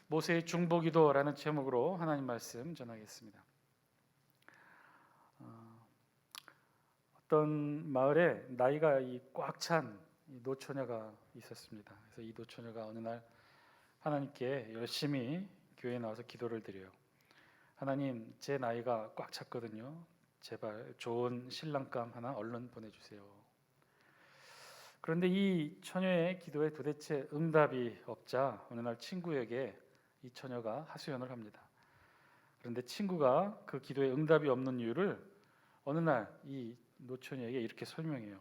모세의 중보기도라는 제목으로 하나님 말씀 전하겠습니다. 어떤 마을에 나이가 꽉 찬 노처녀가 있었습니다. 그래서 이 노처녀가 어느 날 하나님께 열심히 교회에 나와서 기도를 드려요. 하나님, 제 나이가 꽉 찼거든요. 제발 좋은 신랑감 하나 얼른 보내주세요. 그런데 이 처녀의 기도에 도대체 응답이 없자 어느 날 친구에게 이 처녀가 하소연을 합니다. 그런데 친구가 그 기도에 응답이 없는 이유를 어느 날 이 노처녀에게 이렇게 설명해요.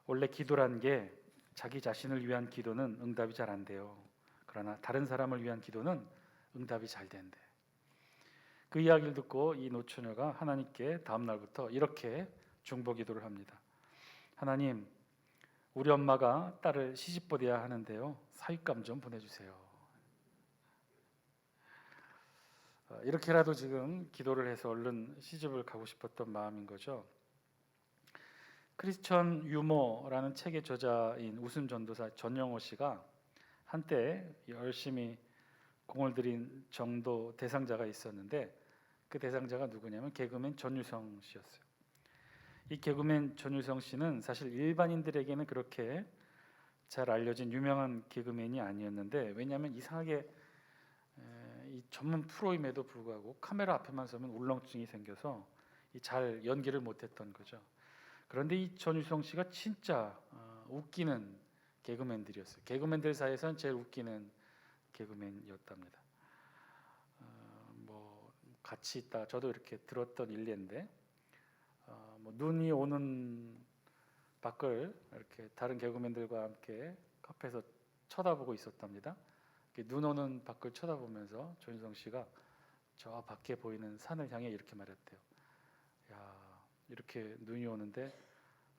원래 기도란 게 자기 자신을 위한 기도는 응답이 잘 안 돼요. 그러나 다른 사람을 위한 기도는 응답이 잘 된대. 그 이야기를 듣고 이 노처녀가 하나님께 다음 날부터 이렇게 중보 기도를 합니다. 하나님, 우리 엄마가 딸을 시집보내야 하는데요. 사윗감 좀 보내주세요. 이렇게라도 지금 기도를 해서 얼른 시집을 가고 싶었던 마음인 거죠. 크리스천 유머라는 책의 저자인 웃음 전도사 전영호 씨가 한때 열심히 공을 들인 정도 대상자가 있었는데 그 대상자가 누구냐면 개그맨 전유성 씨였어요. 이 개그맨 전유성 씨는 사실 일반인들에게는 그렇게 잘 알려진 유명한 개그맨이 아니었는데, 왜냐하면 이상하게 이 전문 프로임에도 불구하고 카메라 앞에만 서면 울렁증이 생겨서 잘 연기를 못했던 거죠. 그런데 이 전유성 씨가 진짜 웃기는 개그맨들이었어요. 개그맨들 사이에서는 제일 웃기는 개그맨이었답니다. 뭐 같이 있다 저도 이렇게 들었던 일례인데, 뭐 눈이 오는 밖을 이렇게 다른 개그맨들과 함께 카페에서 쳐다보고 있었답니다. 눈 오는 밖을 쳐다보면서 전유성 씨가 저 밖에 보이는 산을 향해 이렇게 말했대요. 야, 이렇게 눈이 오는데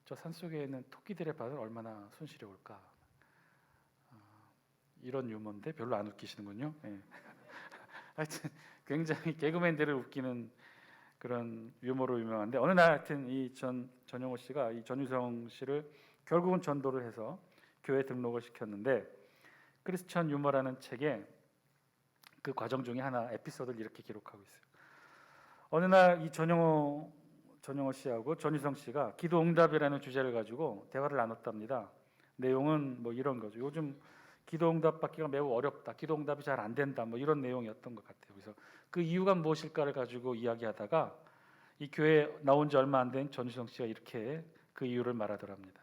저 산속에 있는 토끼들의 발은 얼마나 손시려울까. 이런 유머인데 별로 안 웃기시는군요. 네. 하여튼 굉장히 개그맨들을 웃기는 그런 유머로 유명한데, 어느 날 하여튼 이 전영호 씨가 이 전유성 씨를 결국은 전도를 해서 교회 등록을 시켰는데, 크리스천 유머라는 책에 그 과정 중에 하나 에피소드를 이렇게 기록하고 있어요. 어느 날 이 전영호 씨하고 전유성 씨가 기도 응답이라는 주제를 가지고 대화를 나눴답니다. 내용은 뭐 이런 거죠. 요즘 기도 응답 받기가 매우 어렵다. 기도 응답이 잘 안 된다. 뭐 이런 내용이었던 것 같아요. 그래서 그 이유가 무엇일까를 가지고 이야기하다가 이 교회에 나온 지 얼마 안 된 전유성 씨가 이렇게 그 이유를 말하더랍니다.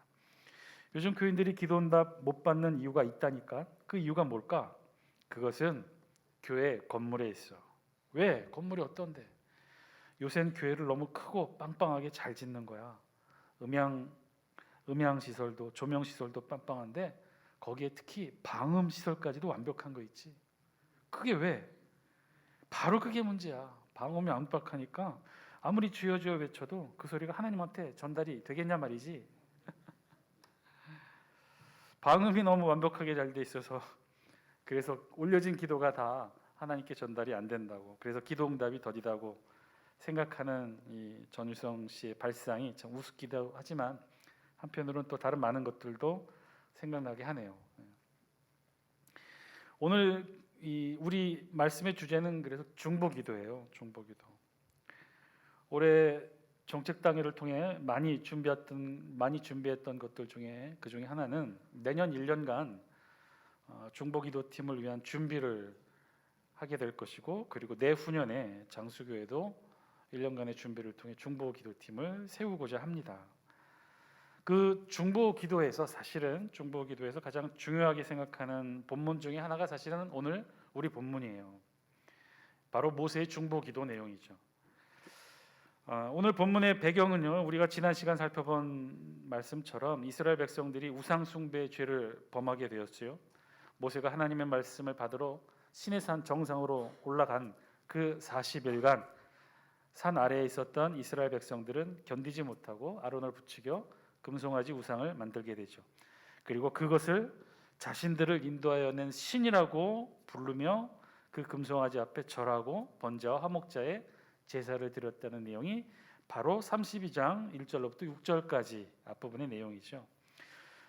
요즘 교인들이 기도 응답 못 받는 이유가 있다니까. 그 이유가 뭘까? 그것은 교회 건물에 있어. 왜? 건물이 어떤데? 요새는 교회를 너무 크고 빵빵하게 잘 짓는 거야. 음향 시설도 조명 시설도 빵빵한데 거기에 특히 방음 시설까지도 완벽한 거 있지. 그게 왜? 바로 그게 문제야. 방음이 완벽하니까 아무리 주여 주여 외쳐도 그 소리가 하나님한테 전달이 되겠냐 말이지. 방음이 너무 완벽하게 잘 돼 있어서 그래서 올려진 기도가 다 하나님께 전달이 안 된다고, 그래서 기도 응답이 더디다고 생각하는 이 전유성 씨의 발상이 참 우습기도 하지만 한편으로는 또 다른 많은 것들도 생각나게 하네요. 오늘 우리 말씀의 주제는 그래서 중보기도예요. 중보기도. 올해 정책당회를 통해 많이 준비했던 것들 중에 그 중에 하나는 내년 1년간 중보기도 팀을 위한 준비를 하게 될 것이고, 그리고 내후년에 장수교회도 1년간의 준비를 통해 중보기도팀을 세우고자 합니다. 그 중보기도에서 사실은 중보기도에서 가장 중요하게 생각하는 본문 중에 하나가 사실은 오늘 우리 본문이에요. 바로 모세의 중보기도 내용이죠. 오늘 본문의 배경은요, 우리가 지난 시간 살펴본 말씀처럼 이스라엘 백성들이 우상 숭배의 죄를 범하게 되었어요. 모세가 하나님의 말씀을 받으러 시내산 정상으로 올라간 그 40일간 산 아래에 있었던 이스라엘 백성들은 견디지 못하고 아론을 부추겨 금송아지 우상을 만들게 되죠. 그리고 그것을 자신들을 인도하여 낸 신이라고 부르며 그 금송아지 앞에 절하고 번제와 화목자의 제사를 드렸다는 내용이 바로 32장 1절로부터 6절까지 앞부분의 내용이죠.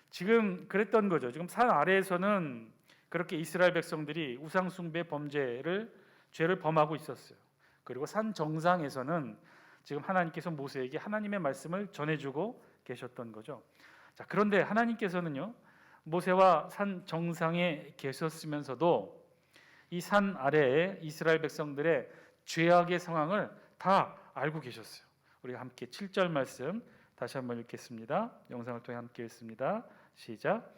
지금 그랬던 거죠. 지금 산 아래에서는 그렇게 이스라엘 백성들이 우상 숭배 죄를 범하고 있었어요. 그리고 산 정상에서는 지금 하나님께서 모세에게 하나님의 말씀을 전해주고 계셨던 거죠. 자, 그런데 하나님께서는요, 모세와 산 정상에 계셨으면서도 이 산 아래에 이스라엘 백성들의 죄악의 상황을 다 알고 계셨어요. 우리가 함께 7절 말씀 다시 한번 읽겠습니다. 영상을 통해 함께 읽습니다. 시작.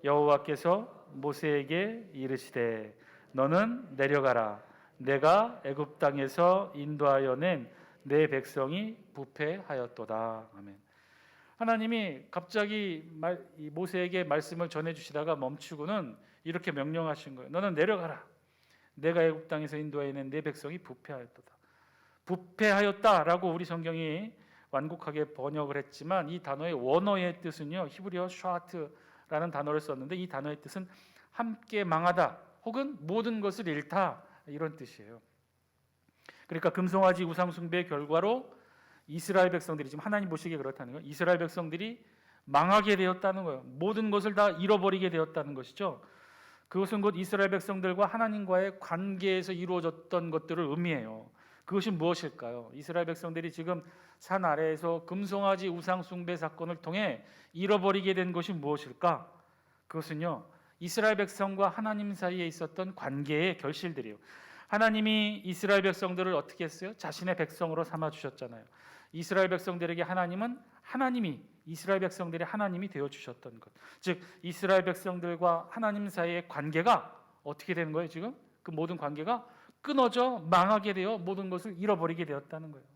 여호와께서 모세에게 이르시되 너는 내려가라. 내가 애굽 땅에서 인도하여 낸 내 백성이 부패하였도다. 아멘. 하나님이 갑자기 모세에게 말씀을 전해주시다가 멈추고는 이렇게 명령하신 거예요. 너는 내려가라. 내가 애굽 땅에서 인도하여 낸 내 백성이 부패하였도다. 부패하였다라고 우리 성경이 완곡하게 번역을 했지만 이 단어의 원어의 뜻은요, 히브리어 샤트라는 단어를 썼는데 이 단어의 뜻은 함께 망하다 혹은 모든 것을 잃다 이런 뜻이에요. 그러니까 금송아지 우상 숭배의 결과로 이스라엘 백성들이 지금 하나님 보시기에 그렇다는 거예요. 이스라엘 백성들이 망하게 되었다는 거예요. 모든 것을 다 잃어버리게 되었다는 것이죠. 그것은 곧 이스라엘 백성들과 하나님과의 관계에서 이루어졌던 것들을 의미해요. 그것이 무엇일까요? 이스라엘 백성들이 지금 산 아래에서 금송아지 우상 숭배 사건을 통해 잃어버리게 된 것이 무엇일까? 그것은요, 이스라엘 백성과 하나님 사이에 있었던 관계의 결실들이에요. 하나님이 이스라엘 백성들을 어떻게 했어요? 자신의 백성으로 삼아 주셨잖아요. 이스라엘 백성들에게 하나님은 하나님이 이스라엘 백성들의 하나님이 되어 주셨던 것. 즉 이스라엘 백성들과 하나님 사이의 관계가 어떻게 되는 거예요? 지금 그 모든 관계가 끊어져 망하게 되어 모든 것을 잃어버리게 되었다는 거예요.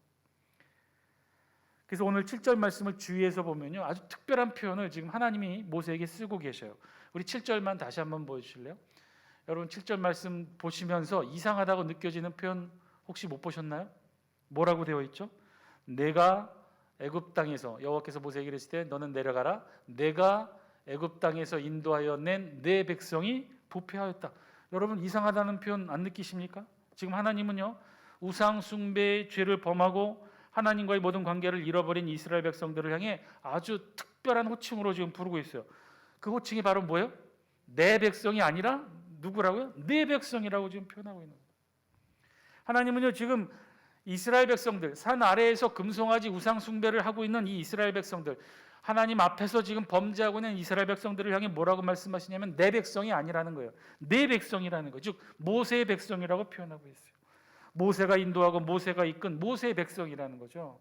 그래서 오늘 7절 말씀을 주위에서 보면요, 아주 특별한 표현을 지금 하나님이 모세에게 쓰고 계셔요. 우리 7절만 다시 한번 보여주실래요? 여러분 7절 말씀 보시면서 이상하다고 느껴지는 표현 혹시 못 보셨나요? 뭐라고 되어 있죠? 내가 애굽 땅에서 여호와께서 모세에게 이르시되 너는 내려가라. 내가 애굽 땅에서 인도하여 낸 내 백성이 부패하였다. 여러분 이상하다는 표현 안 느끼십니까? 지금 하나님은요, 우상 숭배의 죄를 범하고 하나님과의 모든 관계를 잃어버린 이스라엘 백성들을 향해 아주 특별한 호칭으로 지금 부르고 있어요. 그 호칭이 바로 뭐예요? 내 백성이 아니라 누구라고요? 내 백성이라고 지금 표현하고 있는 거예요. 하나님은요, 지금 이스라엘 백성들, 산 아래에서 금송아지 우상 숭배를 하고 있는 이 이스라엘 백성들, 하나님 앞에서 지금 범죄하고 있는 이스라엘 백성들을 향해 뭐라고 말씀하시냐면 내 백성이 아니라는 거예요. 내 백성이라는 거예요. 즉 모세의 백성이라고 표현하고 있어요. 모세가 인도하고 모세가 이끈 모세의 백성이라는 거죠.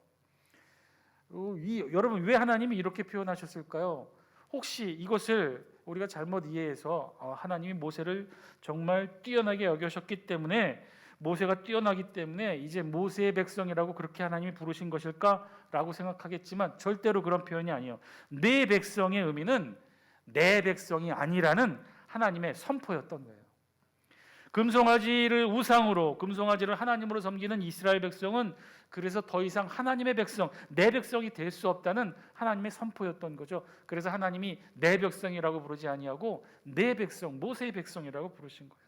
여러분 왜 하나님이 이렇게 표현하셨을까요? 혹시 이것을 우리가 잘못 이해해서 하나님이 모세를 정말 뛰어나게 여기셨기 때문에 모세가 뛰어나기 때문에 이제 모세의 백성이라고 그렇게 하나님이 부르신 것일까라고 생각하겠지만 절대로 그런 표현이 아니에요. 내 백성의 의미는 내 백성이 아니라는 하나님의 선포였던 거예요. 금송아지를 우상으로, 금송아지를 하나님으로 섬기는 이스라엘 백성은 그래서 더 이상 하나님의 백성, 내 백성이 될 수 없다는 하나님의 선포였던 거죠. 그래서 하나님이 내 백성이라고 부르지 아니하고 내 백성, 모세의 백성이라고 부르신 거예요.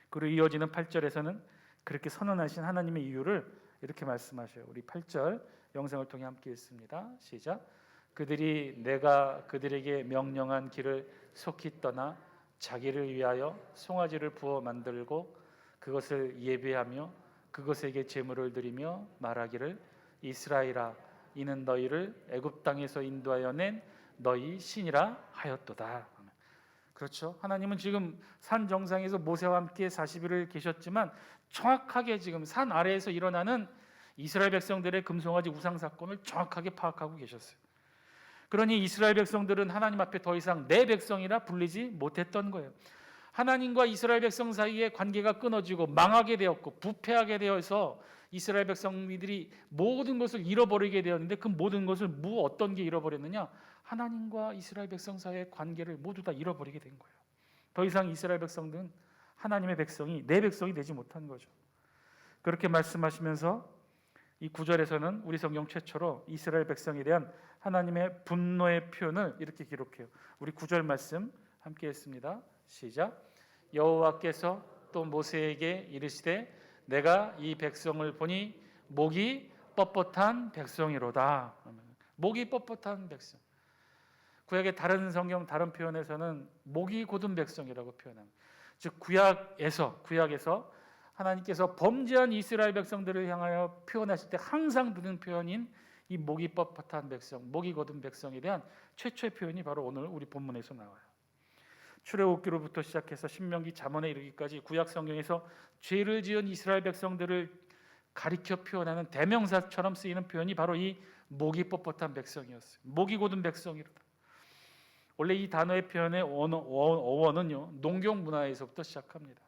그리고 이어지는 8절에서는 그렇게 선언하신 하나님의 이유를 이렇게 말씀하셔요. 우리 8절 영상을 통해 함께 읽습니다. 시작. 그들이 내가 그들에게 명령한 길을 속히 떠나 자기를 위하여 송아지를 부어 만들고 그것을 예배하며 그것에게 제물을 드리며 말하기를 이스라엘아 이는 너희를 애굽 땅에서 인도하여 낸 너희 신이라 하였도다. 그렇죠. 하나님은 지금 산 정상에서 모세와 함께 40일을 계셨지만 정확하게 지금 산 아래에서 일어나는 이스라엘 백성들의 금송아지 우상 사건을 정확하게 파악하고 계셨어요. 그러니 이스라엘 백성들은 하나님 앞에 더 이상 내 백성이라 불리지 못했던 거예요. 하나님과 이스라엘 백성 사이의 관계가 끊어지고 망하게 되었고 부패하게 되어서 이스라엘 백성들이 모든 것을 잃어버리게 되었는데 그 모든 것을 어떤 게 잃어버렸느냐? 하나님과 이스라엘 백성 사이의 관계를 모두 다 잃어버리게 된 거예요. 더 이상 이스라엘 백성들은 하나님의 백성이 내 백성이 되지 못한 거죠. 그렇게 말씀하시면서 이 9절에서는 우리 성경 최초로 이스라엘 백성에 대한 하나님의 분노의 표현을 이렇게 기록해요. 우리 9절 말씀 함께 했습니다. 시작. 여호와께서 또 모세에게 이르시되 내가 이 백성을 보니 목이 뻣뻣한 백성이로다. 목이 뻣뻣한 백성. 구약의 다른 성경 다른 표현에서는 목이 곧은 백성이라고 표현합니다. 즉 구약에서 하나님께서 범죄한 이스라엘 백성들을 향하여 표현하실 때 항상 드는 표현인 이 목이 뻣뻣한 백성, 목이 곧은 백성에 대한 최초의 표현이 바로 오늘 우리 본문에서 나와요. 출애굽기로부터 시작해서 신명기 잠언에 이르기까지 구약 성경에서 죄를 지은 이스라엘 백성들을 가리켜 표현하는 대명사처럼 쓰이는 표현이 바로 이 목이 뻣뻣한 백성이었어요. 목이 곧은 백성이로다. 원래 이 단어의 표현의 어원은요, 농경 문화에서부터 시작합니다.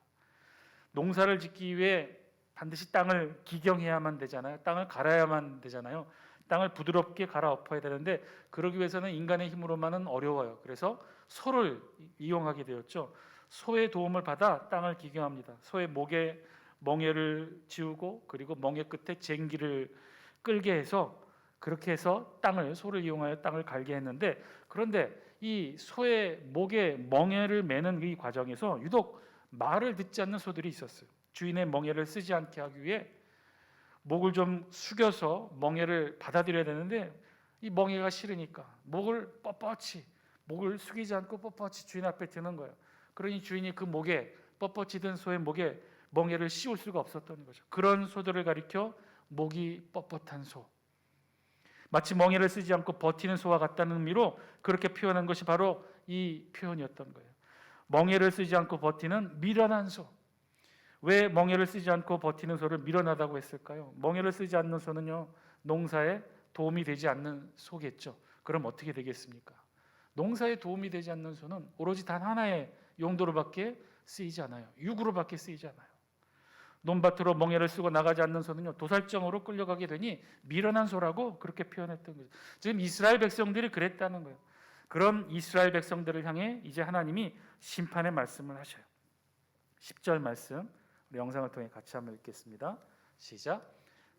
농사를 짓기 위해 반드시 땅을 기경해야만 되잖아요. 땅을 갈아야만 되잖아요. 땅을 부드럽게 갈아엎어야 되는데 그러기 위해서는 인간의 힘으로만은 어려워요. 그래서 소를 이용하게 되었죠. 소의 도움을 받아 땅을 기경합니다. 소의 목에 멍에를 지우고 그리고 멍에 끝에 쟁기를 끌게 해서 그렇게 해서 소를 이용하여 땅을 갈게 했는데, 그런데 이 소의 목에 멍에를 매는 이 과정에서 유독 말을 듣지 않는 소들이 있었어요. 주인의 멍에를 쓰지 않게 하기 위해 목을 좀 숙여서 멍에를 받아들여야 되는데 이 멍에가 싫으니까 목을 숙이지 않고 뻣뻣이 주인 앞에 드는 거예요. 그러니 주인이 그 목에 뻣뻣이 든 소의 목에 멍에를 씌울 수가 없었던 거죠. 그런 소들을 가리켜 목이 뻣뻣한 소, 마치 멍에를 쓰지 않고 버티는 소와 같다는 의미로 그렇게 표현한 것이 바로 이 표현이었던 거예요. 멍에를 쓰지 않고 버티는 미련한 소. 왜 멍에를 쓰지 않고 버티는 소를 미련하다고 했을까요? 멍에를 쓰지 않는 소는요, 농사에 도움이 되지 않는 소겠죠. 그럼 어떻게 되겠습니까? 농사에 도움이 되지 않는 소는 오로지 단 하나의 용도로밖에 쓰이지 않아요. 육으로밖에 쓰이지 않아요. 논밭으로 멍에를 쓰고 나가지 않는 소는요, 도살장으로 끌려가게 되니 미련한 소라고 그렇게 표현했던 거죠. 지금 이스라엘 백성들이 그랬다는 거예요. 그런 이스라엘 백성들을 향해 이제 하나님이 심판의 말씀을 하셔요. 10절 말씀 우리 영상을 통해 같이 한번 읽겠습니다. 시작.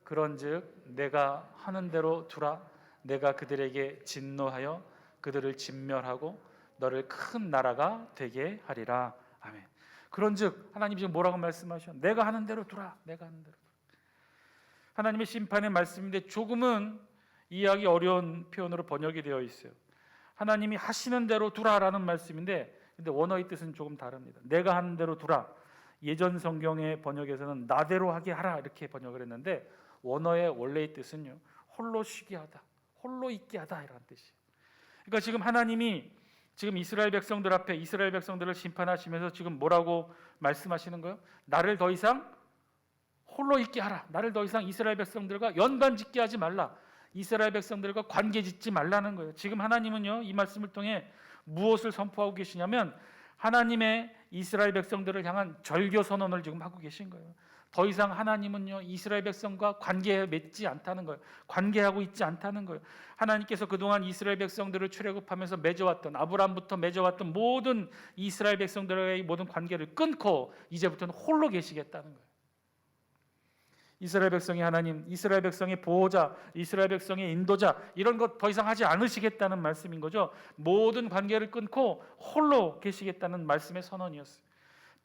그런즉 내가 하는 대로 두라. 내가 그들에게 진노하여 그들을 진멸하고 너를 큰 나라가 되게 하리라. 아멘. 그런즉 하나님이 지금 뭐라고 말씀하셔? 내가 하는 대로 두라. 내가 하는 대로. 하나님의 심판의 말씀인데 조금은 이해하기 어려운 표현으로 번역이 되어 있어요. 하나님이 하시는 대로 두라라는 말씀인데, 근데 원어의 뜻은 조금 다릅니다. 내가 하는 대로 두라. 예전 성경의 번역에서는 나대로 하게 하라 이렇게 번역을 했는데 원어의 원래의 뜻은요, 홀로 쉬게 하다, 홀로 있게 하다 이런 뜻이에요. 그러니까 지금 하나님이 지금 이스라엘 백성들 앞에 이스라엘 백성들을 심판하시면서 지금 뭐라고 말씀하시는 거예요? 나를 더 이상 홀로 있게 하라. 나를 더 이상 이스라엘 백성들과 연관 짓게 하지 말라. 이스라엘 백성들과 관계 짓지 말라는 거예요. 지금 하나님은요, 이 말씀을 통해 무엇을 선포하고 계시냐면 하나님의 이스라엘 백성들을 향한 절교 선언을 지금 하고 계신 거예요. 더 이상 하나님은요, 이스라엘 백성과 관계 맺지 않다는 거예요. 관계하고 있지 않다는 거예요. 하나님께서 그동안 이스라엘 백성들을 출애굽하면서 맺어왔던, 아브라함부터 맺어왔던 모든 이스라엘 백성들의 모든 관계를 끊고 이제부터는 홀로 계시겠다는 거예요. 이스라엘 백성의 하나님, 이스라엘 백성의 보호자, 이스라엘 백성의 인도자, 이런 것 더 이상 하지 않으시겠다는 말씀인 거죠. 모든 관계를 끊고 홀로 계시겠다는 말씀의 선언이었어요.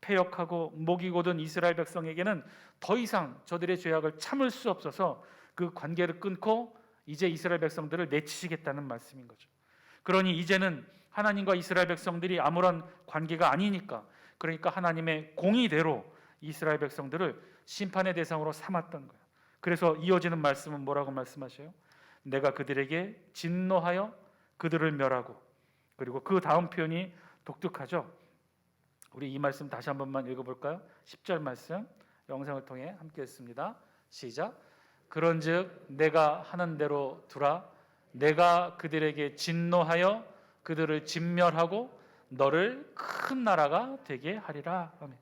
패역하고 목이 곧은 이스라엘 백성에게는 더 이상 저들의 죄악을 참을 수 없어서 그 관계를 끊고 이제 이스라엘 백성들을 내치시겠다는 말씀인 거죠. 그러니 이제는 하나님과 이스라엘 백성들이 아무런 관계가 아니니까, 그러니까 하나님의 공의대로 이스라엘 백성들을 심판의 대상으로 삼았던 거예요. 그래서 이어지는 말씀은 뭐라고 말씀하셔요? 내가 그들에게 진노하여 그들을 멸하고, 그리고 그 다음 표현이 독특하죠. 우리 이 말씀 다시 한 번만 읽어볼까요? 10절 말씀 영상을 통해 함께 했습니다. 시작. 그런즉 내가 하는 대로 두라. 내가 그들에게 진노하여 그들을 진멸하고 너를 큰 나라가 되게 하리라. 아멘.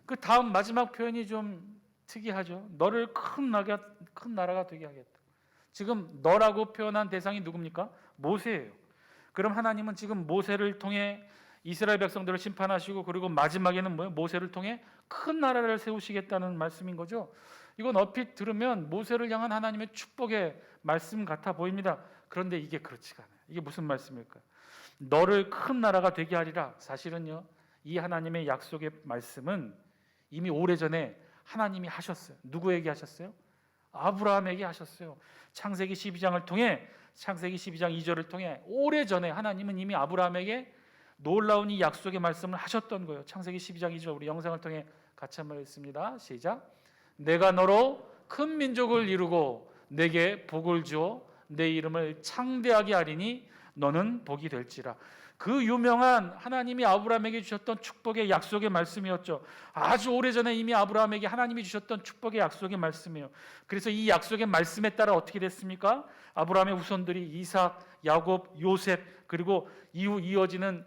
그 다음 마지막 표현이 좀 특이하죠. 너를 큰 나라가 되게 하겠다. 지금 너라고 표현한 대상이 누굽니까? 모세예요. 그럼 하나님은 지금 모세를 통해 이스라엘 백성들을 심판하시고, 그리고 마지막에는 뭐예요? 모세를 통해 큰 나라를 세우시겠다는 말씀인 거죠. 이건 얼핏 들으면 모세를 향한 하나님의 축복의 말씀 같아 보입니다. 그런데 이게 그렇지가 않아요. 이게 무슨 말씀일까요? 너를 큰 나라가 되게 하리라. 사실은요, 이 하나님의 약속의 말씀은 이미 오래전에 하나님이 하셨어요. 누구에게 하셨어요? 아브라함에게 하셨어요. 창세기 12장을 통해 창세기 12장 2절을 통해 오래전에 하나님은 이미 아브라함에게 놀라운 이 약속의 말씀을 하셨던 거예요. 창세기 12장 2절 우리 영상을 통해 같이 한번 읽습니다. 시작. 내가 너로 큰 민족을 이루고 내게 복을 주어 내 이름을 창대하게 하리니 너는 복이 될지라. 그 유명한 하나님이 아브라함에게 주셨던 축복의 약속의 말씀이었죠. 아주 오래전에 이미 아브라함에게 하나님이 주셨던 축복의 약속의 말씀이에요. 그래서 이 약속의 말씀에 따라 어떻게 됐습니까? 아브라함의 후손들이 이삭, 야곱, 요셉, 그리고 이후 이어지는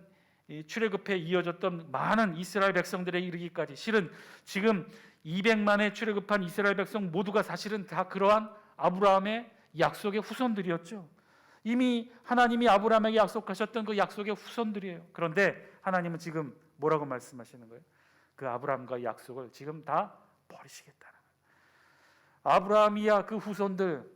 출애굽에 이어졌던 많은 이스라엘 백성들에 이르기까지, 실은 지금 200만에 출애굽한 이스라엘 백성 모두가 사실은 다 그러한 아브라함의 약속의 후손들이었죠. 이미 하나님이 아브라함에게 약속하셨던 그 약속의 후손들이에요. 그런데 하나님은 지금 뭐라고 말씀하시는 거예요? 그 아브라함과의 약속을 지금 다 버리시겠다는 거예요. 아브라함이야 그 후손들,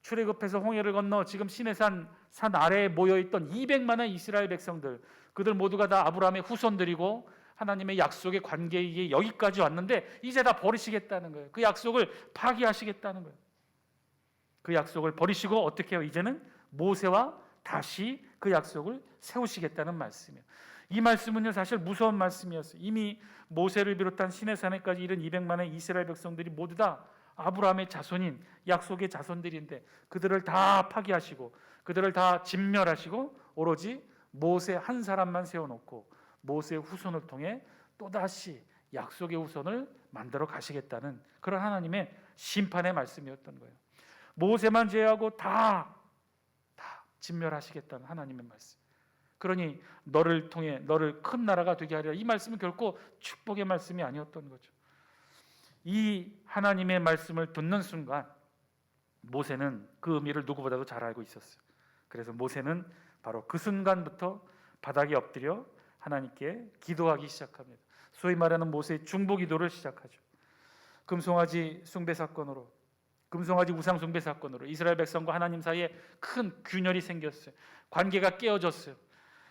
출애굽해서 홍해를 건너 지금 시내산 아래에 모여있던 200만의 이스라엘 백성들, 그들 모두가 다 아브라함의 후손들이고 하나님의 약속의 관계에 여기까지 왔는데 이제 다 버리시겠다는 거예요. 그 약속을 파기하시겠다는 거예요. 그 약속을 버리시고 어떻게 해요? 이제는 모세와 다시 그 약속을 세우시겠다는 말씀이에요. 이 말씀은요 사실 무서운 말씀이었어요. 이미 모세를 비롯한 시내산에까지 이른 200만의 이스라엘 백성들이 모두 다 아브라함의 자손인 약속의 자손들인데 그들을 다 파기하시고 그들을 다 진멸하시고 오로지 모세 한 사람만 세워놓고 모세의 후손을 통해 또다시 약속의 후손을 만들어 가시겠다는 그런 하나님의 심판의 말씀이었던 거예요. 모세만 제외하고 다 진멸하시겠다는 하나님의 말씀. 그러니 너를 통해 너를 큰 나라가 되게 하리라. 이 말씀은 결코 축복의 말씀이 아니었던 거죠. 이 하나님의 말씀을 듣는 순간 모세는 그 의미를 누구보다도 잘 알고 있었어요. 그래서 모세는 바로 그 순간부터 바닥에 엎드려 하나님께 기도하기 시작합니다. 소위 말하는 모세의 중보 기도를 시작하죠. 금송아지 숭배 사건으로, 금송아지 우상 숭배 사건으로 이스라엘 백성과 하나님 사이에 큰 균열이 생겼어요. 관계가 깨어졌어요.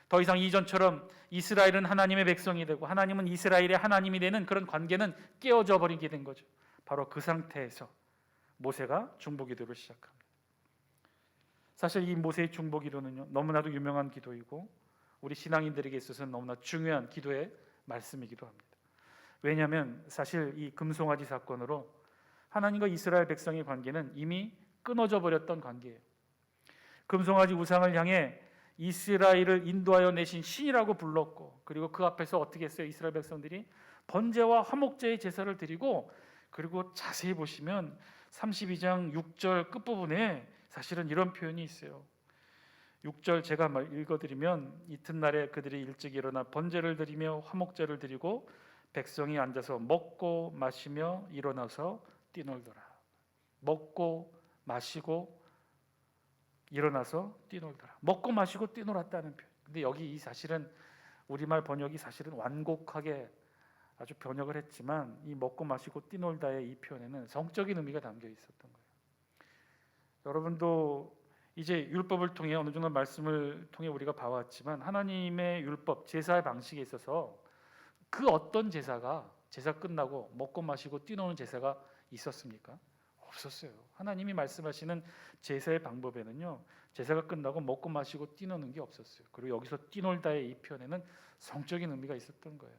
더 이상 이전처럼 이스라엘은 하나님의 백성이 되고 하나님은 이스라엘의 하나님이 되는 그런 관계는 깨어져 버리게 된 거죠. 바로 그 상태에서 모세가 중보 기도를 시작합니다. 사실 이 모세의 중보 기도는요 너무나도 유명한 기도이고 우리 신앙인들에게 있어서는 너무나 중요한 기도의 말씀이기도 합니다. 왜냐하면 사실 이 금송아지 사건으로 하나님과 이스라엘 백성의 관계는 이미 끊어져 버렸던 관계예요. 금송아지 우상을 향해 이스라엘을 인도하여 내신 신이라고 불렀고, 그리고 그 앞에서 어떻게 했어요? 이스라엘 백성들이 번제와 화목제의 제사를 드리고, 그리고 자세히 보시면 32장 6절 끝부분에 사실은 이런 표현이 있어요. 6절 제가 읽어드리면 이튿날에 그들이 일찍 일어나 번제를 드리며 화목제를 드리고 백성이 앉아서 먹고 마시며 일어나서 뛰놀더라. 먹고 마시고 일어나서 뛰놀더라. 먹고 마시고 뛰놀았다는 표현. 근데 여기 이 사실은 우리말 번역이 사실은 완곡하게 아주 번역을 했지만 이 먹고 마시고 뛰놀다의 이 표현에는 성적인 의미가 담겨 있었던 거예요. 여러분도 이제 율법을 통해 어느 정도 말씀을 통해 우리가 봐왔지만 하나님의 율법, 제사의 방식에 있어서 그 어떤 제사 끝나고 먹고 마시고 뛰노는 제사가 있었습니까? 없었어요. 하나님이 말씀하시는 제사의 방법에는요 제사가 끝나고 먹고 마시고 뛰노는 게 없었어요. 그리고 여기서 뛰놀다의 이 표현에는 성적인 의미가 있었던 거예요.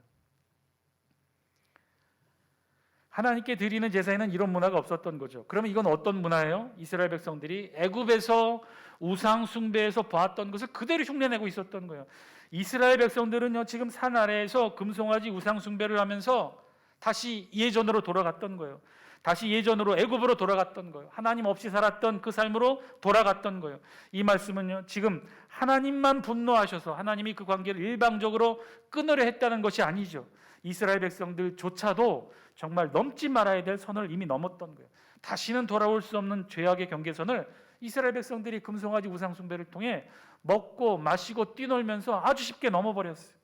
하나님께 드리는 제사에는 이런 문화가 없었던 거죠. 그러면 이건 어떤 문화예요? 이스라엘 백성들이 애굽에서 우상 숭배에서 보았던 것을 그대로 흉내내고 있었던 거예요. 이스라엘 백성들은요 지금 산 아래에서 금송아지 우상 숭배를 하면서 다시 예전으로 돌아갔던 거예요. 다시 예전으로 애굽으로 돌아갔던 거예요. 하나님 없이 살았던 그 삶으로 돌아갔던 거예요. 이 말씀은요 지금 하나님만 분노하셔서 하나님이 그 관계를 일방적으로 끊으려 했다는 것이 아니죠. 이스라엘 백성들조차도 정말 넘지 말아야 될 선을 이미 넘었던 거예요. 다시는 돌아올 수 없는 죄악의 경계선을 이스라엘 백성들이 금송아지 우상 숭배를 통해 먹고 마시고 뛰놀면서 아주 쉽게 넘어버렸어요.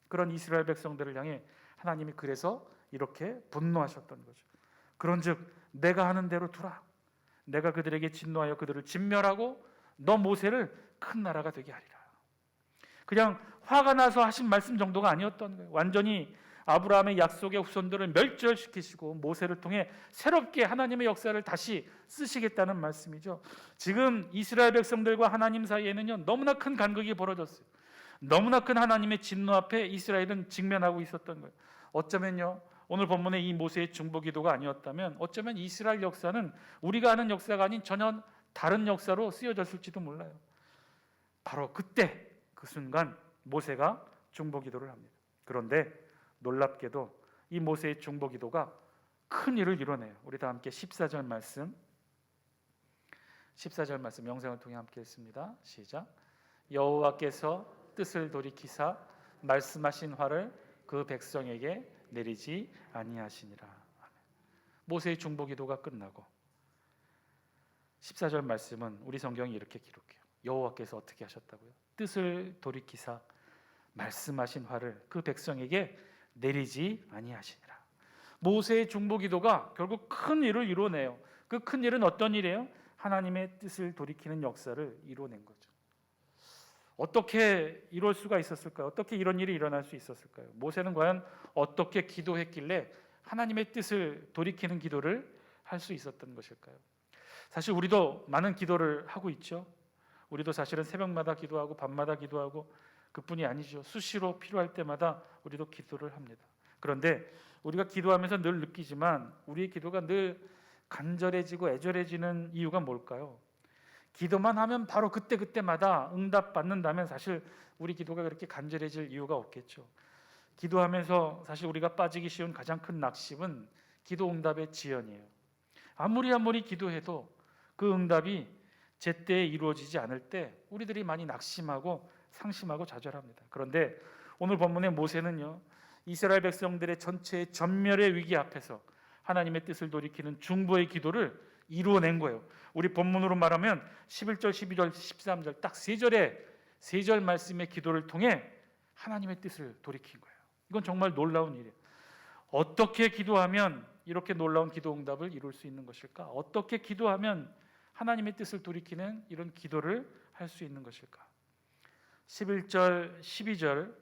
그런 이스라엘 백성들을 향해 하나님이 그래서 이렇게 분노하셨던 거죠. 그런즉 내가 하는 대로 두라. 내가 그들에게 진노하여 그들을 진멸하고 너 모세를 큰 나라가 되게 하리라. 그냥 화가 나서 하신 말씀 정도가 아니었던 거예요. 완전히 아브라함의 약속의 후손들을 멸절시키시고 모세를 통해 새롭게 하나님의 역사를 다시 쓰시겠다는 말씀이죠. 지금 이스라엘 백성들과 하나님 사이에는요, 너무나 큰 간극이 벌어졌어요. 너무나 큰 하나님의 진노 앞에 이스라엘은 직면하고 있었던 거예요. 어쩌면요, 오늘 본문의 이 모세의 중보기도가 아니었다면 어쩌면 이스라엘 역사는 우리가 아는 역사가 아닌 전혀 다른 역사로 쓰여졌을지도 몰라요. 바로 그때 그 순간 모세가 중보기도를 합니다. 그런데 놀랍게도 이 모세의 중보기도가 큰 일을 이뤄내요. 우리 다 함께 14절 말씀 영상을 통해 함께 읽습니다. 시작. 여호와께서 뜻을 돌이키사 말씀하신 화를 그 백성에게 내리지 아니하시니라. 모세의 중보기도가 끝나고 14절 말씀은 우리 성경이 이렇게 기록해요. 여호와께서 어떻게 하셨다고요? 뜻을 돌이키사 말씀하신 화를 그 백성에게 내리지 아니하시니라. 모세의 중보기도가 결국 큰 일을 이뤄내요. 그 큰 일은 어떤 일이에요? 하나님의 뜻을 돌이키는 역사를 이뤄낸 거죠. 어떻게 이룰 수가 있었을까요? 어떻게 이런 일이 일어날 수 있었을까요? 모세는 과연 어떻게 기도했길래 하나님의 뜻을 돌이키는 기도를 할 수 있었던 것일까요? 사실 우리도 많은 기도를 하고 있죠. 우리도 사실은 새벽마다 기도하고 밤마다 기도하고 그뿐이 아니죠. 수시로 필요할 때마다 우리도 기도를 합니다. 그런데 우리가 기도하면서 늘 느끼지만 우리의 기도가 늘 간절해지고 애절해지는 이유가 뭘까요? 기도만 하면 바로 그때마다 응답받는다면 사실 우리 기도가 그렇게 간절해질 이유가 없겠죠. 기도하면서 사실 우리가 빠지기 쉬운 가장 큰 낙심은 기도 응답의 지연이에요. 아무리 기도해도 그 응답이 제때에 이루어지지 않을 때 우리들이 많이 낙심하고 상심하고 좌절합니다. 그런데 오늘 본문의 모세는요, 이스라엘 백성들의 전체의 전멸의 위기 앞에서 하나님의 뜻을 돌이키는 중보의 기도를 이루어낸 거예요. 우리 본문으로 말하면 11절, 12절, 13절 딱 세 절 말씀의 기도를 통해 하나님의 뜻을 돌이킨 거예요. 이건 정말 놀라운 일이에요. 어떻게 기도하면 이렇게 놀라운 기도 응답을 이룰 수 있는 것일까? 어떻게 기도하면 하나님의 뜻을 돌이키는 이런 기도를 할 수 있는 것일까? 11절, 12절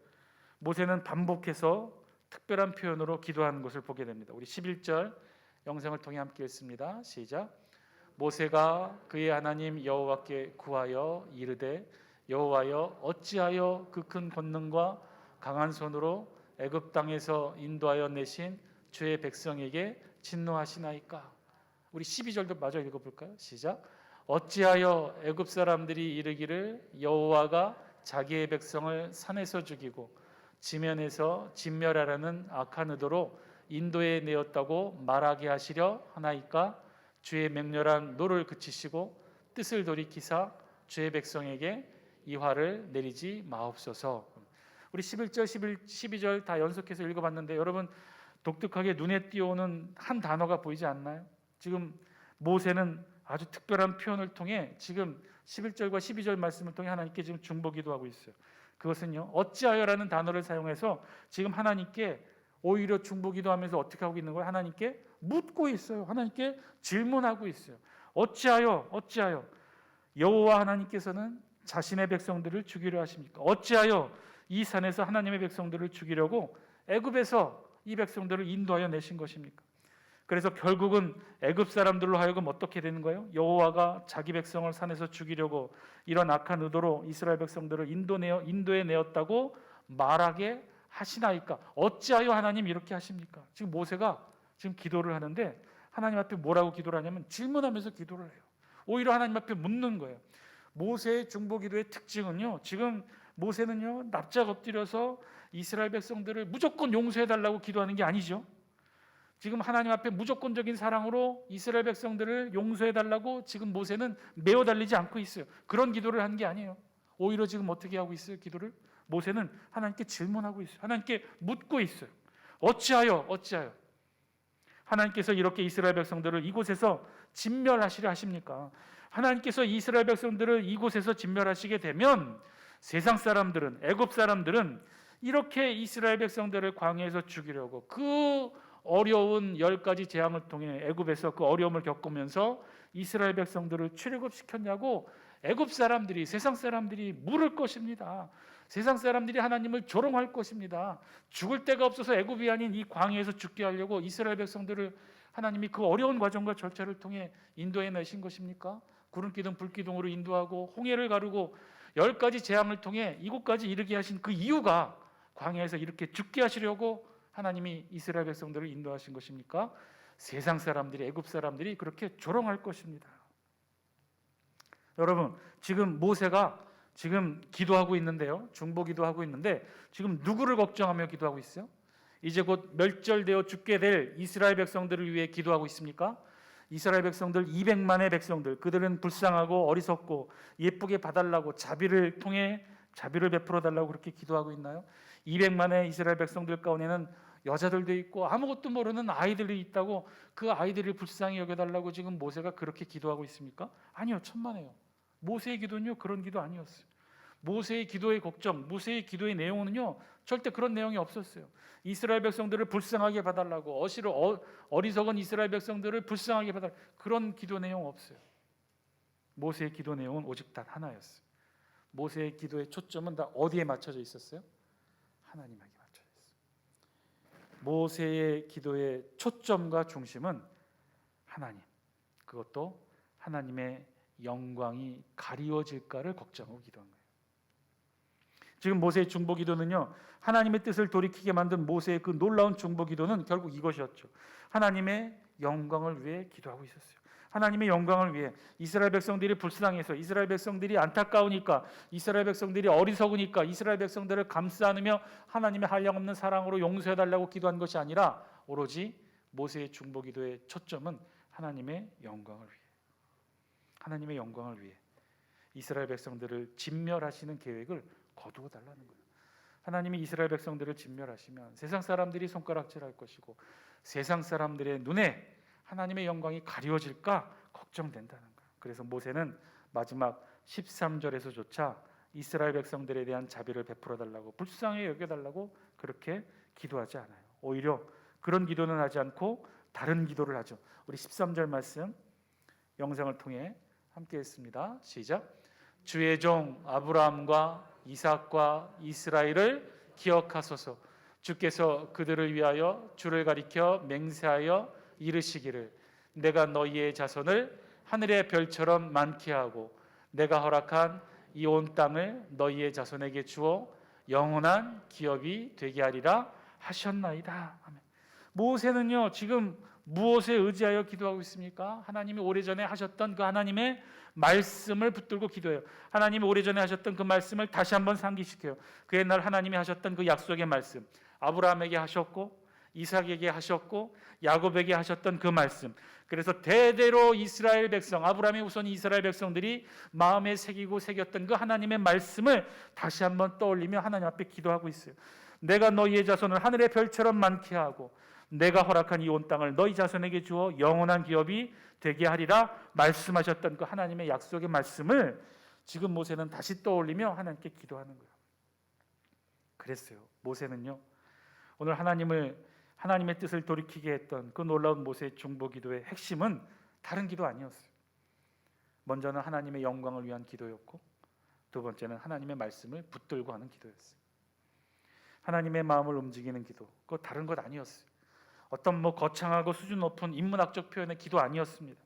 모세는 반복해서 특별한 표현으로 기도하는 것을 보게 됩니다. 우리 11절 영상을 통해 함께 읽습니다. 시작. 모세가 그의 하나님 여호와께 구하여 이르되 여호와여 어찌하여 그 큰 권능과 강한 손으로 애굽 땅에서 인도하여 내신 주의 백성에게 진노하시나이까. 우리 12절도 마저 읽어볼까요? 시작. 어찌하여 애굽 사람들이 이르기를 여호와가 자기의 백성을 산에서 죽이고 지면에서 진멸하라는 악한 의도로 인도에 내었다고 말하게 하시려 하나이까. 주의 맹렬한 노를 그치시고 뜻을 돌이키사 주의 백성에게 이 화를 내리지 마옵소서. 우리 11절, 12절 다 연속해서 읽어봤는데 여러분 독특하게 눈에 띄어오는 한 단어가 보이지 않나요? 지금 모세는 아주 특별한 표현을 통해 지금 11절과 12절 말씀을 통해 하나님께 지금 중보기도하고 있어요. 그것은요, 어찌하여라는 단어를 사용해서 지금 하나님께 오히려 중보기도하면서 어떻게 하고 있는 거예요? 하나님께 묻고 있어요. 하나님께 질문하고 있어요. 어찌하여 여호와 하나님께서는 자신의 백성들을 죽이려 하십니까? 어찌하여 이 산에서 하나님의 백성들을 죽이려고 애굽에서 이 백성들을 인도하여 내신 것입니까? 그래서 결국은 애굽 사람들로 하여금 어떻게 되는 거예요? 여호와가 자기 백성을 산에서 죽이려고 이런 악한 의도로 이스라엘 백성들을 인도에 내었다고 말하게 하시나이까? 어찌하여 하나님 이렇게 하십니까? 지금 모세가 지금 기도를 하는데 하나님 앞에 뭐라고 기도를 하냐면 질문하면서 기도를 해요. 오히려 하나님 앞에 묻는 거예요. 모세의 중보기도의 특징은요, 지금 모세는요 납작 엎드려서 이스라엘 백성들을 무조건 용서해달라고 기도하는 게 아니죠. 지금 하나님 앞에 무조건적인 사랑으로 이스라엘 백성들을 용서해달라고 지금 모세는 메어 달리지 않고 있어요. 그런 기도를 하는 게 아니에요. 오히려 지금 어떻게 하고 있어요? 기도를 모세는 하나님께 질문하고 있어요. 하나님께 묻고 있어요. 어찌하여 하나님께서 이렇게 이스라엘 백성들을 이곳에서 진멸하시려 하십니까? 하나님께서 이스라엘 백성들을 이곳에서 진멸하시게 되면 세상 사람들은, 애굽 사람들은 이렇게 이스라엘 백성들을 광야에서 죽이려고 그 어려운 10가지 재앙을 통해 애굽에서 그 어려움을 겪으면서 이스라엘 백성들을 출애굽시켰냐고 애굽 사람들이, 세상 사람들이 물을 것입니다. 세상 사람들이 하나님을 조롱할 것입니다. 죽을 데가 없어서 애굽이 아닌 이 광야에서 죽게 하려고 이스라엘 백성들을 하나님이 그 어려운 과정과 절차를 통해 인도해 내신 것입니까? 구름기둥 불기둥으로 인도하고 홍해를 가르고 10가지 재앙을 통해 이곳까지 이르게 하신 그 이유가 광야에서 이렇게 죽게 하시려고 하나님이 이스라엘 백성들을 인도하신 것입니까? 세상 사람들이, 애굽 사람들이 그렇게 조롱할 것입니다. 여러분, 지금 모세가 지금 기도하고 있는데요, 중보기도하고 있는데 지금 누구를 걱정하며 기도하고 있어요? 이제 곧 멸절되어 죽게 될 이스라엘 백성들을 위해 기도하고 있습니까? 이스라엘 백성들 200만의 백성들, 그들은 불쌍하고 어리석고 예쁘게 봐달라고 자비를 통해 자비를 베풀어 달라고 그렇게 기도하고 있나요? 200만의 이스라엘 백성들 가운데는 여자들도 있고 아무것도 모르는 아이들이 있다고 그 아이들을 불쌍히 여겨달라고 지금 모세가 그렇게 기도하고 있습니까? 아니요, 천만에요. 모세의 기도는요 그런 기도 아니었어요. 모세의 기도의 걱정, 모세의 기도의 내용은요 절대 그런 내용이 없었어요. 이스라엘 백성들을 불쌍하게 봐달라고, 어리석은 이스라엘 백성들을 불쌍하게 봐달라, 그런 기도 내용 없어요. 모세의 기도 내용은 오직 단 하나였어요. 모세의 기도의 초점은 다 어디에 맞춰져 있었어요? 하나님에게 맞춰져 있어요. 모세의 기도의 초점과 중심은 하나님, 그것도 하나님의 영광이 가리워질까를 걱정하고 기도한 거예요. 지금 모세의 중보기도는요, 하나님의 뜻을 돌이키게 만든 모세의 그 놀라운 중보기도는 결국 이것이었죠. 하나님의 영광을 위해 기도하고 있었어요. 하나님의 영광을 위해, 이스라엘 백성들이 불쌍해서, 이스라엘 백성들이 안타까우니까, 이스라엘 백성들이 어리석으니까 이스라엘 백성들을 감싸 안으며 하나님의 한량없는 사랑으로 용서해달라고 기도한 것이 아니라 오로지 모세의 중보기도의 초점은 하나님의 영광을 위해, 하나님의 영광을 위해 이스라엘 백성들을 진멸하시는 계획을 거두어 달라는 거예요. 하나님이 이스라엘 백성들을 진멸하시면 세상 사람들이 손가락질할 것이고 세상 사람들의 눈에 하나님의 영광이 가리워질까 걱정된다는 거예요. 그래서 모세는 마지막 13절에서조차 이스라엘 백성들에 대한 자비를 베풀어 달라고, 불쌍히 여겨 달라고 그렇게 기도하지 않아요. 오히려 그런 기도는 하지 않고 다른 기도를 하죠. 우리 13절 말씀 영상을 통해 함께 했습니다. 시작. 주의 종 아브라함과 이삭과 이스라엘을 기억하소서. 주께서 그들을 위하여 주를 가리켜 맹세하여 이르시기를 내가 너희의 자손을 하늘의 별처럼 많게 하고 내가 허락한 이 온 땅을 너희의 자손에게 주어 영원한 기업이 되게 하리라 하셨나이다. 아멘. 모세는요 지금 무엇에 의지하여 기도하고 있습니까? 하나님이 오래전에 하셨던 그 하나님의 말씀을 붙들고 기도해요. 하나님이 오래전에 하셨던 그 말씀을 다시 한번 상기시켜요. 그 옛날 하나님이 하셨던 그 약속의 말씀, 아브라함에게 하셨고 이삭에게 하셨고 야곱에게 하셨던 그 말씀, 그래서 대대로 이스라엘 백성, 아브라함의 우선 이스라엘 백성들이 마음에 새겼던 그 하나님의 말씀을 다시 한번 떠올리며 하나님 앞에 기도하고 있어요. 내가 너희의 자손을 하늘의 별처럼 많게 하고 내가 허락한 이 온 땅을 너희 자손에게 주어 영원한 기업이 되게 하리라 말씀하셨던 그 하나님의 약속의 말씀을 지금 모세는 다시 떠올리며 하나님께 기도하는 거예요. 그랬어요. 모세는요 오늘 하나님의 뜻을 돌이키게 했던 그 놀라운 모세의 중보기도의 핵심은 다른 기도 아니었어요. 먼저는 하나님의 영광을 위한 기도였고, 두 번째는 하나님의 말씀을 붙들고 하는 기도였어요. 하나님의 마음을 움직이는 기도, 그거 다른 것 아니었어요. 어떤 거창하고 수준 높은 인문학적 표현의 기도 아니었습니다.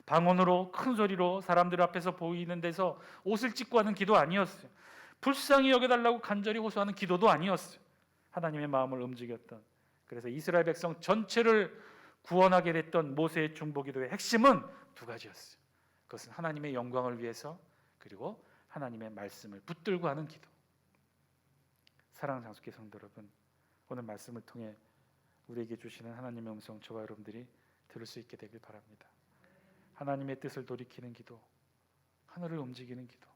방언으로 큰 소리로 사람들 앞에서 보이는 데서 옷을 찢고 하는 기도 아니었어요. 불쌍히 여겨달라고 간절히 호소하는 기도도 아니었어요. 하나님의 마음을 움직였던, 그래서 이스라엘 백성 전체를 구원하게 됐던 모세의 중보기도의 핵심은 두 가지였어요. 그것은 하나님의 영광을 위해서, 그리고 하나님의 말씀을 붙들고 하는 기도. 사랑하는 장수교 성도 여러분, 오늘 말씀을 통해 우리에게 주시는 하나님의 음성 저와 여러분들이 들을 수 있게 되길 바랍니다. 하나님의 뜻을 돌이키는 기도, 하늘을 움직이는 기도,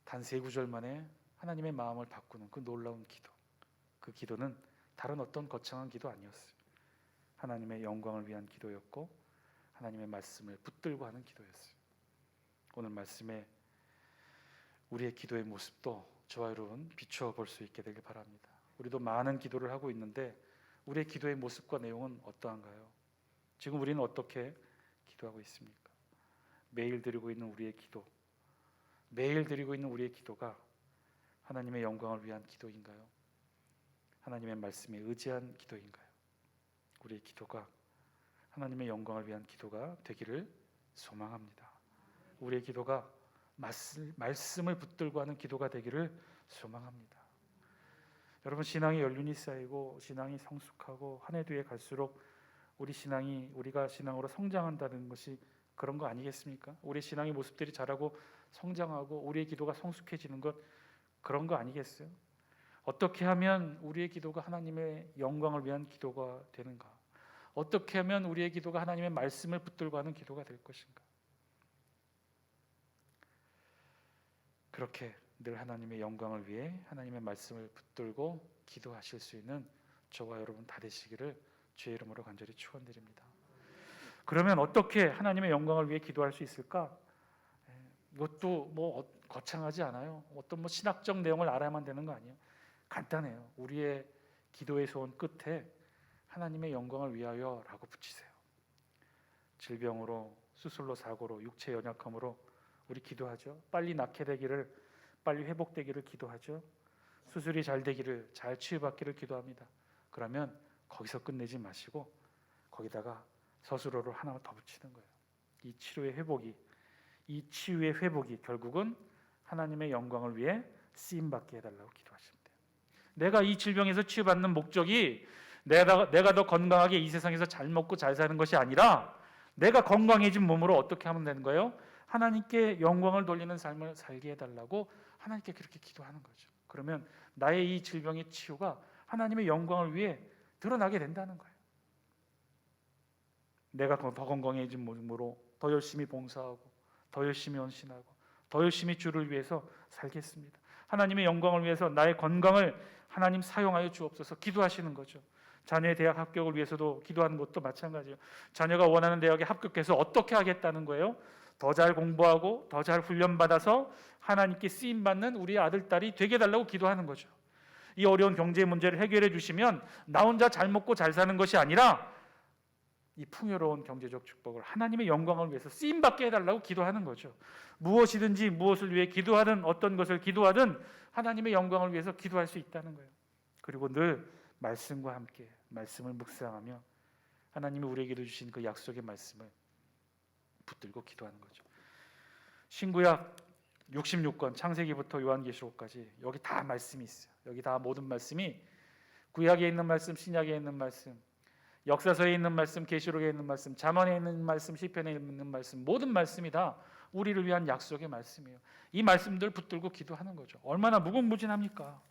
단 3구절 만에 하나님의 마음을 바꾸는 그 놀라운 기도, 그 기도는 다른 어떤 거창한 기도 아니었어요. 하나님의 영광을 위한 기도였고 하나님의 말씀을 붙들고 하는 기도였어요. 오늘 말씀에 우리의 기도의 모습도 저와 여러분 비추어 볼 수 있게 되길 바랍니다. 우리도 많은 기도를 하고 있는데 우리의 기도의 모습과 내용은 어떠한가요? 지금 우리는 어떻게 기도하고 있습니까? 매일 드리고 있는 우리의 기도, 매일 드리고 있는 우리의 기도가 하나님의 영광을 위한 기도인가요? 하나님의 말씀에 의지한 기도인가요? 우리의 기도가 하나님의 영광을 위한 기도가 되기를 소망합니다. 우리의 기도가 말씀을 붙들고 하는 기도가 되기를 소망합니다. 여러분, 신앙의 연륜이 쌓이고 신앙이 성숙하고 한 해 뒤에 갈수록 우리가 신앙으로 성장한다는 것이 그런 거 아니겠습니까? 우리 신앙의 모습들이 자라고 성장하고 우리의 기도가 성숙해지는 것, 그런 거 아니겠어요? 어떻게 하면 우리의 기도가 하나님의 영광을 위한 기도가 되는가? 어떻게 하면 우리의 기도가 하나님의 말씀을 붙들고 하는 기도가 될 것인가? 그렇게 늘 하나님의 영광을 위해 하나님의 말씀을 붙들고 기도하실 수 있는 저와 여러분 다 되시기를 주의 이름으로 간절히 축원드립니다. 그러면 어떻게 하나님의 영광을 위해 기도할 수 있을까? 이것도 뭐 거창하지 않아요. 어떤 신학적 내용을 알아야만 되는 거 아니에요. 간단해요. 우리의 기도의 소원 끝에 하나님의 영광을 위하여라고 붙이세요. 질병으로, 수술로, 사고로, 육체 연약함으로 우리 기도하죠. 빨리 낫게 되기를, 빨리 회복되기를 기도하죠. 수술이 잘 되기를, 잘 치유받기를 기도합니다. 그러면 거기서 끝내지 마시고 거기다가 서술어를 하나 더 붙이는 거예요. 이 치유의 회복이 결국은 하나님의 영광을 위해 쓰임받게 해달라고 기도하시면 돼요. 내가 이 질병에서 치유받는 목적이 내가 더 건강하게 이 세상에서 잘 먹고 잘 사는 것이 아니라 내가 건강해진 몸으로 어떻게 하면 되는 거예요? 하나님께 영광을 돌리는 삶을 살게 해달라고 하나님께 그렇게 기도하는 거죠. 그러면 나의 이 질병의 치유가 하나님의 영광을 위해 드러나게 된다는 거예요. 내가 더 건강해진 몸으로 더 열심히 봉사하고 더 열심히 헌신하고 더 열심히 주를 위해서 살겠습니다. 하나님의 영광을 위해서 나의 건강을 하나님 사용하여 주옵소서 기도하시는 거죠. 자녀의 대학 합격을 위해서도 기도하는 것도 마찬가지예요. 자녀가 원하는 대학에 합격해서 어떻게 하겠다는 거예요? 더 잘 공부하고 더 잘 훈련받아서 하나님께 쓰임받는 우리 아들, 딸이 되게 해달라고 기도하는 거죠. 이 어려운 경제 문제를 해결해 주시면 나 혼자 잘 먹고 잘 사는 것이 아니라 이 풍요로운 경제적 축복을 하나님의 영광을 위해서 쓰임받게 해달라고 기도하는 거죠. 무엇이든지 무엇을 위해 기도하든 어떤 것을 기도하든 하나님의 영광을 위해서 기도할 수 있다는 거예요. 그리고 늘 말씀과 함께 말씀을 묵상하며 하나님이 우리에게도 주신 그 약속의 말씀을 붙들고 기도하는 거죠. 신구약 66권 창세기부터 요한계시록까지 여기 다 말씀이 있어요. 여기 다 모든 말씀이 구약에 있는 말씀, 신약에 있는 말씀, 역사서에 있는 말씀, 계시록에 있는 말씀, 잠언에 있는 말씀, 시편에 있는 말씀, 모든 말씀이 다 우리를 위한 약속의 말씀이에요. 이 말씀들 붙들고 기도하는 거죠. 얼마나 무궁무진합니까?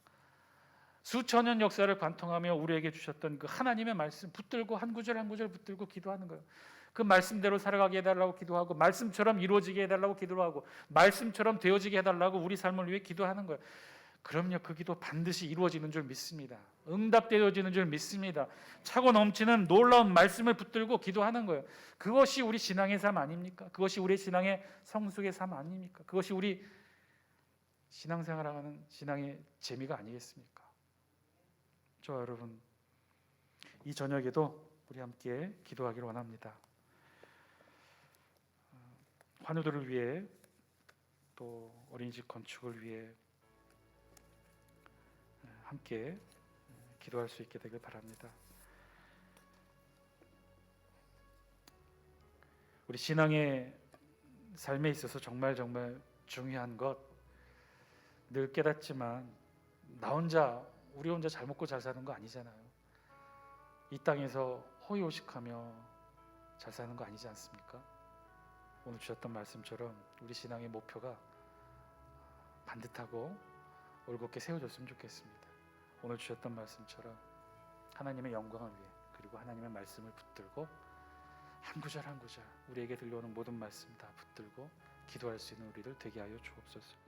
수천 년 역사를 관통하며 우리에게 주셨던 그 하나님의 말씀 붙들고 한 구절 한 구절 붙들고 기도하는 거예요. 그 말씀대로 살아가게 해달라고 기도하고 말씀처럼 이루어지게 해달라고 기도하고 말씀처럼 되어지게 해달라고 우리 삶을 위해 기도하는 거예요. 그럼요, 그 기도 반드시 이루어지는 줄 믿습니다. 응답되어지는 줄 믿습니다. 차고 넘치는 놀라운 말씀을 붙들고 기도하는 거예요. 그것이 우리 신앙의 삶 아닙니까? 그것이 우리 신앙의 성숙의 삶 아닙니까? 그것이 우리 신앙생활하는 신앙의 재미가 아니겠습니까? 저와 여러분, 이 저녁에도 우리 함께 기도하기를 원합니다. 환우들을 위해 또 어린이집 건축을 위해 함께 기도할 수 있게 되길 바랍니다. 우리 신앙의 삶에 있어서 정말 중요한 것, 늘 깨닫지만 우리 혼자 잘 먹고 잘 사는 거 아니잖아요. 이 땅에서 호의호식하며 잘 사는 거 아니지 않습니까? 오늘 주셨던 말씀처럼 우리 신앙의 목표가 반듯하고 올곧게 세워졌으면 좋겠습니다. 오늘 주셨던 말씀처럼 하나님의 영광을 위해 그리고 하나님의 말씀을 붙들고 한 구절 한 구절 우리에게 들려오는 모든 말씀 다 붙들고 기도할 수 있는 우리들 되게 하여 주옵소서.